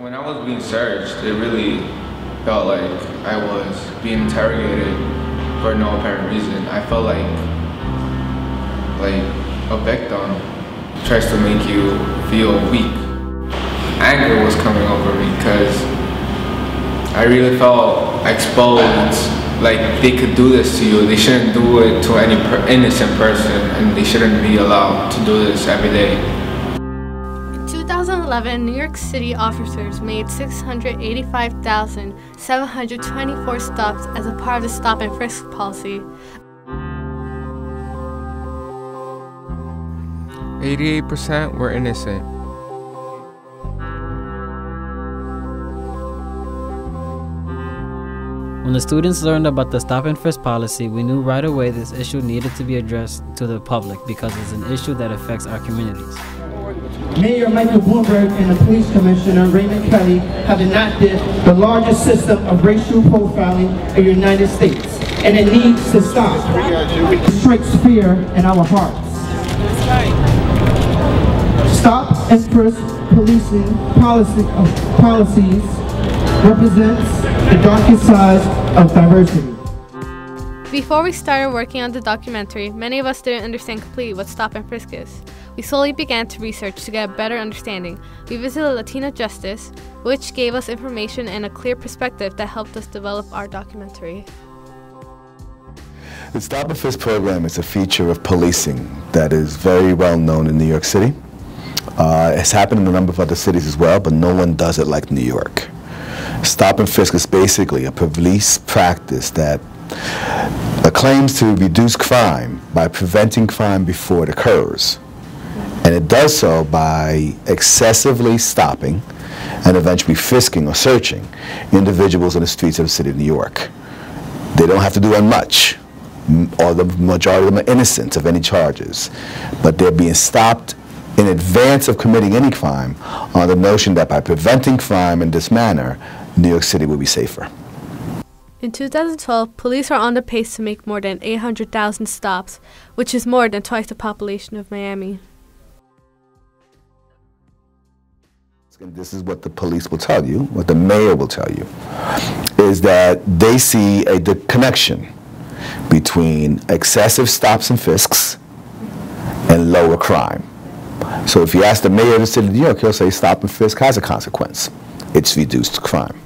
When I was being searched, it really felt like I was being interrogated for no apparent reason. I felt like a victim tries to make you feel weak. Anger was coming over me because I really felt exposed, like they could do this to you. They shouldn't do it to any innocent person, and they shouldn't be allowed to do this every day. In 2011, New York City officers made 685,724 stops as a part of the Stop and Frisk policy. 88% were innocent. When the students learned about the Stop and Frisk policy, we knew right away this issue needed to be addressed to the public because it's an issue that affects our communities. Mayor Michael Bloomberg and the Police Commissioner Raymond Kelly have enacted the largest system of racial profiling in the United States, and it needs to stop. It strikes fear in our hearts. Stop and Frisk policing policies represents the darkest side of diversity. Before we started working on the documentary, many of us didn't understand completely what Stop and Frisk is. We slowly began to research to get a better understanding. We visited Latino Justice, which gave us information and a clear perspective that helped us develop our documentary. The Stop and Frisk program is a feature of policing that is very well known in New York City. It's happened in a number of other cities as well, but no one does it like New York. Stop and Frisk is basically a police practice that claims to reduce crime by preventing crime before it occurs. And it does so by excessively stopping and eventually frisking or searching individuals on the streets of the city of New York. They don't have to do much, or the majority of them are innocent of any charges, but they're being stopped in advance of committing any crime on the notion that by preventing crime in this manner, New York City will be safer. In 2012, police are on the pace to make more than 800,000 stops, which is more than twice the population of Miami. This is what the police will tell you, what the mayor will tell you, is that they see a connection between excessive stops and frisks and lower crime. So if you ask the mayor of the city of New York, he'll say stop and frisk has a consequence. It's reduced crime.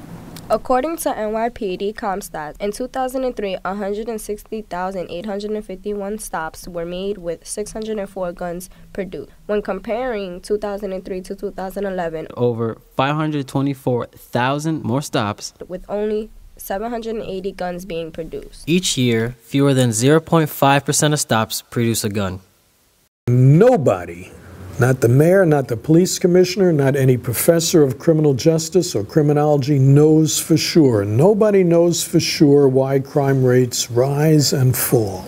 According to NYPD ComStat, in 2003, 160,851 stops were made with 604 guns produced. When comparing 2003 to 2011, over 524,000 more stops, with only 780 guns being produced. Each year, fewer than 0.5% of stops produce a gun. Nobody, not the mayor, not the police commissioner, not any professor of criminal justice or criminology knows for sure. Nobody knows for sure why crime rates rise and fall.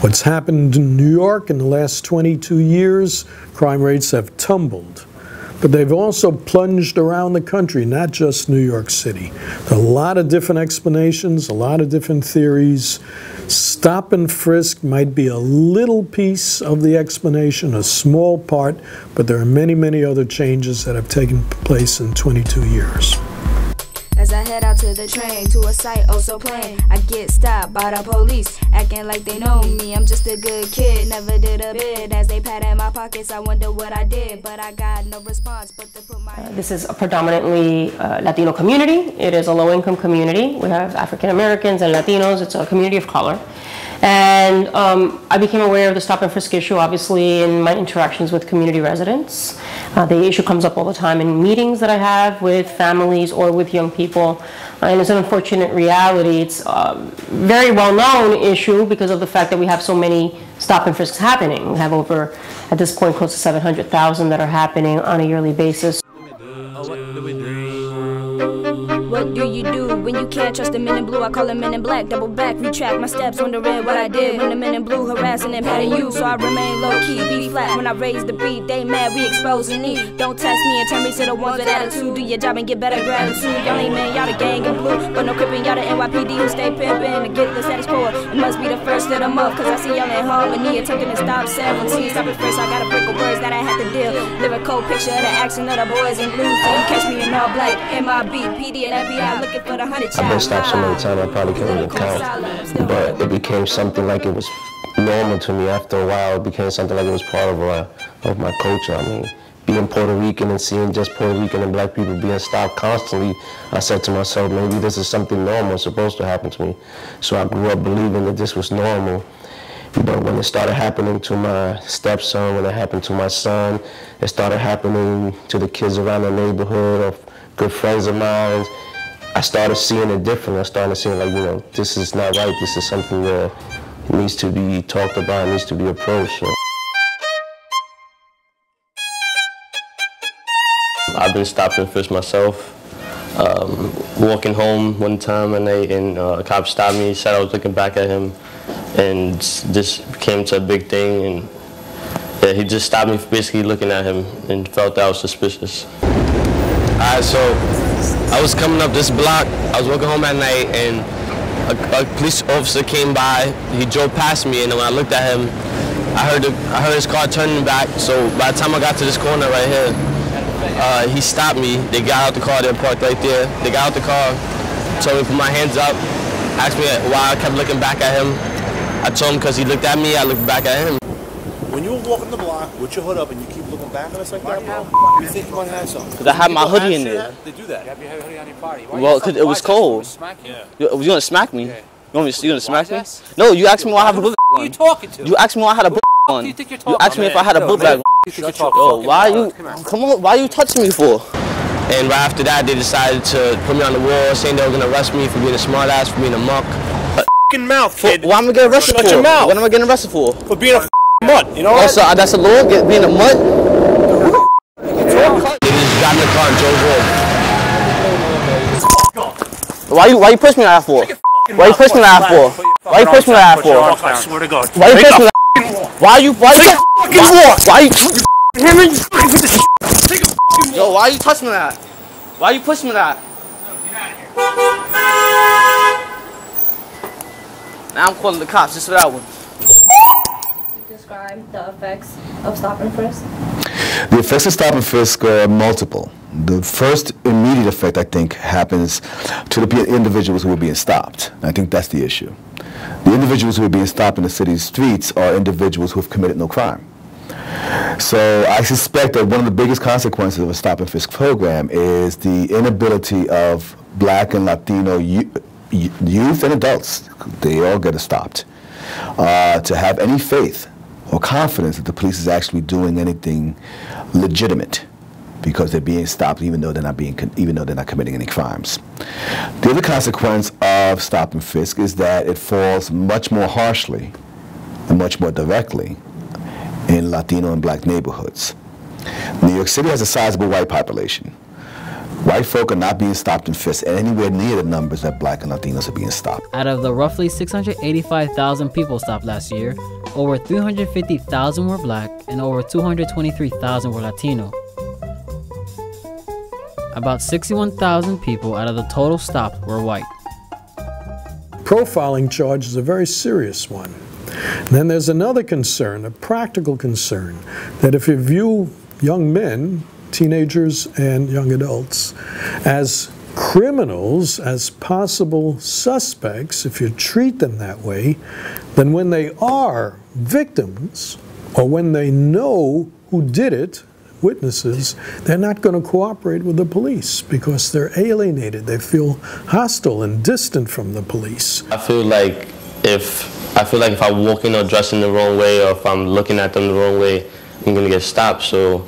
What's happened in New York in the last 22 years, crime rates have tumbled. But they've also plunged around the country, not just New York City. There are a lot of different explanations, a lot of different theories. Stop and frisk might be a little piece of the explanation, a small part, but there are many, many other changes that have taken place in 22 years. As I head out to the train, to a site oh so plain, I get stopped by the police, acting like they know me. I'm just a good kid, never did a bid. As they pat in my pockets, I wonder what I did, but I got no response but to put my... This is a predominantly Latino community. It is a low-income community. We have African Americans and Latinos. It's a community of color. And I became aware of the stop and frisk issue, obviously, in my interactions with community residents. The issue comes up all the time in meetings that I have with families or with young people. And it's an unfortunate reality. It's a very well-known issue because of the fact that we have so many stop and frisks happening. We have over, at this point, close to 700,000 that are happening on a yearly basis. What do you do when you can't trust the men in blue? I call them men in black, double back, retract my steps, wondering what I did when the men in blue harassing and patting you. So I remain low key, be flat when I raise the beat. They mad, we exposing me. Don't test me and turn me to the ones with attitude. Do your job and get better gratitude. Y'all ain't man, y'all the gang in blue, but no crippin', y'all the NYPD who stay pimpin' to get the status quo. It must be the first of the month, cause I see y'all in harmony, attempting to stop 17. Stop it first, I got a break of words that I had to deal. Lyrical picture of the action of the boys in blue. So you catch me in all black, MIB, PD and FBI looking for the 100 child. I've been stopped so many times I probably can't even count. But it became something like it was normal to me after a while. It became something like it was part of my culture. I mean, being Puerto Rican and seeing just Puerto Rican and black people being stopped constantly, I said to myself, maybe this is something normal supposed to happen to me. So I grew up believing that this was normal. But when it started happening to my stepson, when it happened to my son, it started happening to the kids around the neighborhood of good friends of mine, I started seeing it different. I started seeing like, you know, this is not right. This is something that needs to be talked about, needs to be approached. So. I've been stopped and frisked myself. Walking home one time and a cop stopped me, said I was looking back at him, and this came to a big thing, and yeah, he just stopped me basically looking at him and felt that I was suspicious. Alright, so I was coming up this block, I was walking home at night, and a police officer came by. He drove past me, and when I looked at him, I heard his car turning back. So by the time I got to this corner right here, he stopped me. They got out the car, they parked right there. They got out the car, told me to put my hands up, asked me why I kept looking back at him. I told him because he looked at me, I looked back at him. When you were walking the block with your hood up and you keep looking back at us like that, bro, you think you might have something? Because I had my hoodie in there. They do that. You have your hoodie on your body. Well, because it was cold. Yeah. You going to smack me? You going to smack me? No, you asked me why I have a book Who are you talking to? You asked me why I had a book on. You think you're You asked me if I had a book bag. Yo, why you, come on, why you touching me for? And right after that, they decided to put me on the wall, saying they were going to arrest me for being a smart ass, for being a muck. Mouth, kid. Why am I getting arrested for? Your mouth. What am I getting arrested for? For being a mutt, you know what? Also, that's a law, being a mutt? They just got in the car and drove off. Why you push me like that for? Why you push me like that for? Why you push me like that for? I swear to God. Why you push me like that? Why you Yo, why you touching me like that? Why you pushing me like that? Now I'm calling the cops just for that one. Describe the effects of stop and frisk. The effects of stop and frisk are multiple. The first immediate effect, I think, happens to the individuals who are being stopped. I think that's the issue. The individuals who are being stopped in the city's streets are individuals who have committed no crime. So I suspect that one of the biggest consequences of a stop and frisk program is the inability of black and Latino youth and adults, they all get stopped, to have any faith or confidence that the police is actually doing anything legitimate, because they're being stopped even though they're not committing any crimes. The other consequence of stop and frisk is that it falls much more harshly and much more directly in Latino and black neighborhoods. New York City has a sizable white population. White folk are not being stopped and frisked anywhere near the numbers that black and Latinos are being stopped. Out of the roughly 685,000 people stopped last year, over 350,000 were black and over 223,000 were Latino. About 61,000 people out of the total stopped were white. Profiling charge is a very serious one. And then there's another concern, a practical concern, that if you view young men, teenagers and young adults, as criminals, as possible suspects, if you treat them that way, then when they are victims, or when they know who did it, witnesses, they're not going to cooperate with the police because they're alienated. They feel hostile and distant from the police. I feel like if I walk in or dress in the wrong way, or if I'm looking at them the wrong way, I'm going to get stopped. So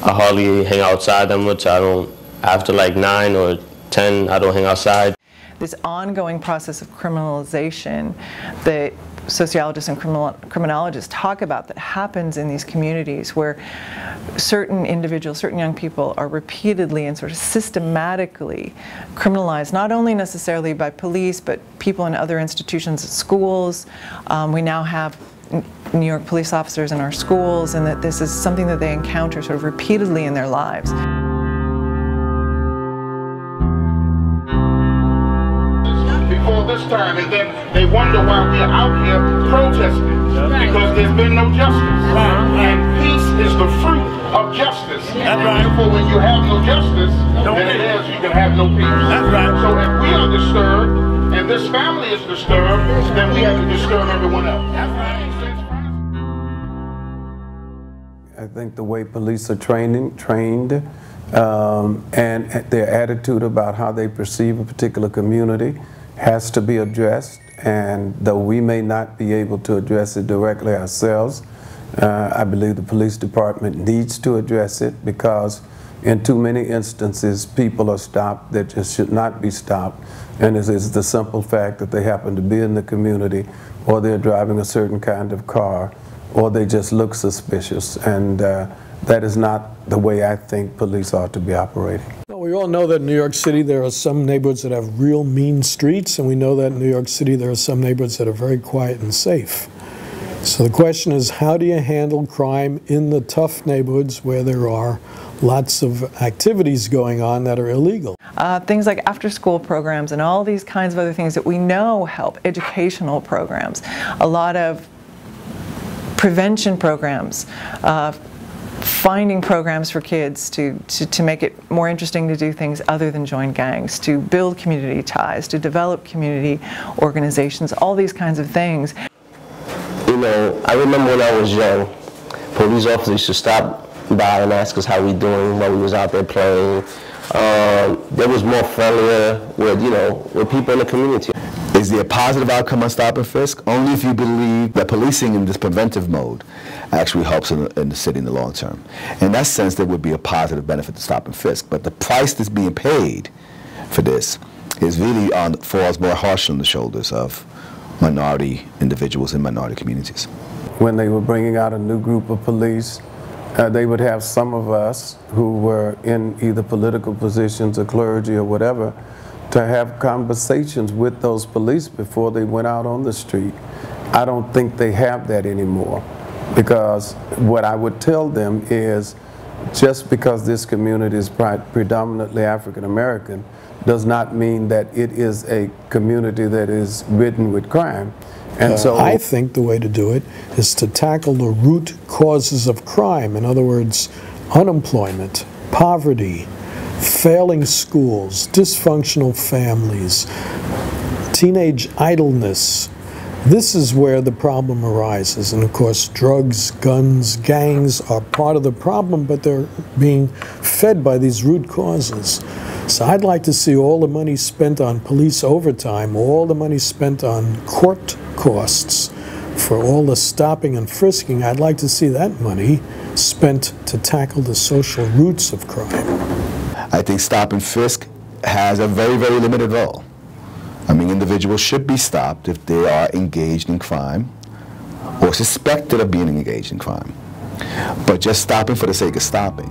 I hardly hang outside that much. After like 9 or 10, I don't hang outside. This ongoing process of criminalization that sociologists and criminologists talk about that happens in these communities, where certain individuals, certain young people are repeatedly and sort of systematically criminalized, not only necessarily by police, but people in other institutions, schools. We now have New York police officers in our schools, and that this is something that they encounter sort of repeatedly in their lives. Before this time, and then they wonder why we're out here protesting, because there's been no justice. And peace is the fruit of justice. And therefore, when you have no justice, then it is you can have no peace. So if we are disturbed, and this family is disturbed, then we have to disturb everyone else. I think the way police are trained, and their attitude about how they perceive a particular community has to be addressed. And though we may not be able to address it directly ourselves, I believe the police department needs to address it, because in too many instances people are stopped that just should not be stopped, and it is the simple fact that they happen to be in the community, or they're driving a certain kind of car, or they just look suspicious, and that is not the way I think police ought to be operating. Well, we all know that in New York City there are some neighborhoods that have real mean streets, and we know that in New York City there are some neighborhoods that are very quiet and safe. So the question is, how do you handle crime in the tough neighborhoods where there are lots of activities going on that are illegal? Things like after-school programs and all these kinds of other things that we know help, educational programs, a lot of prevention programs, finding programs for kids to make it more interesting to do things other than join gangs, to build community ties, to develop community organizations, all these kinds of things. You know, I remember when I was young, police officers used to stop by and ask us how we doing while we was out there playing. There was more friendlier with, you know, with people in the community. Is there a positive outcome on stop and frisk? Only if you believe that policing in this preventive mode actually helps in the city in the long term. In that sense, there would be a positive benefit to stop and frisk. But the price that's being paid for this is really falls more harsh on the shoulders of minority individuals in minority communities. When they were bringing out a new group of police, they would have some of us who were in either political positions or clergy or whatever to have conversations with those police before they went out on the street. I don't think they have that anymore, because what I would tell them is, just because this community is predominantly African American does not mean that it is a community that is ridden with crime. And so I think the way to do it is to tackle the root causes of crime. In other words, unemployment, poverty, failing schools, dysfunctional families, teenage idleness. This is where the problem arises. And of course, drugs, guns, gangs are part of the problem, but they're being fed by these root causes. So I'd like to see all the money spent on police overtime, all the money spent on court costs for all the stopping and frisking. I'd like to see that money spent to tackle the social roots of crime. I think stop and frisk has a very, very limited role. I mean, individuals should be stopped if they are engaged in crime or suspected of being engaged in crime. But just stopping for the sake of stopping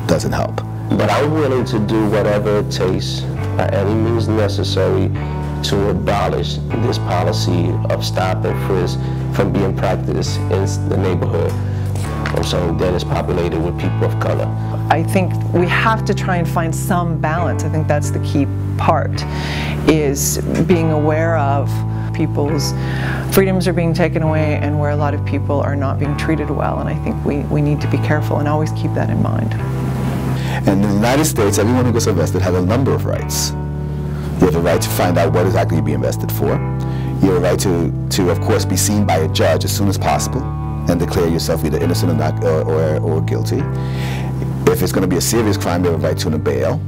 doesn't help. But I'm willing to do whatever it takes, by any means necessary, to abolish this policy of stop and frisk from being practiced in the neighborhood that is populated with people of color. I think we have to try and find some balance. I think that's the key part, is being aware of people's freedoms are being taken away and where a lot of people are not being treated well. And I think we need to be careful and always keep that in mind. And in the United States, everyone who gets arrested has a number of rights. You have a right to find out what exactly you're being arrested for. You have a right to of course, be seen by a judge as soon as possible and declare yourself either innocent or not, or guilty. If it's going to be a serious crime, you have a right to a bail.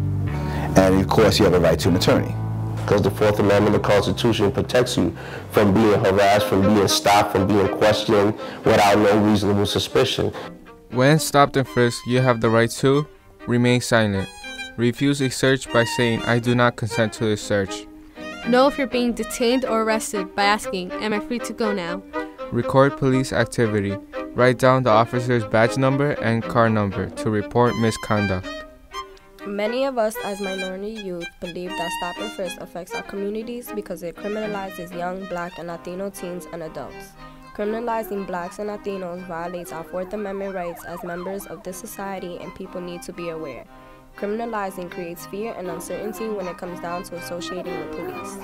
And of course, you have a right to an attorney. Because the Fourth Amendment of the Constitution protects you from being harassed, from being stopped, from being questioned without no reasonable suspicion. When stopped and frisked, you have the right to remain silent. Refuse a search by saying, "I do not consent to this search." Know if you're being detained or arrested by asking, "Am I free to go now?" Record police activity. Write down the officer's badge number and car number to report misconduct. Many of us as minority youth believe that Stop and Frisk affects our communities because it criminalizes young Black and Latino teens and adults. Criminalizing Blacks and Latinos violates our Fourth Amendment rights as members of this society, and people need to be aware. Criminalizing creates fear and uncertainty when it comes down to associating with police.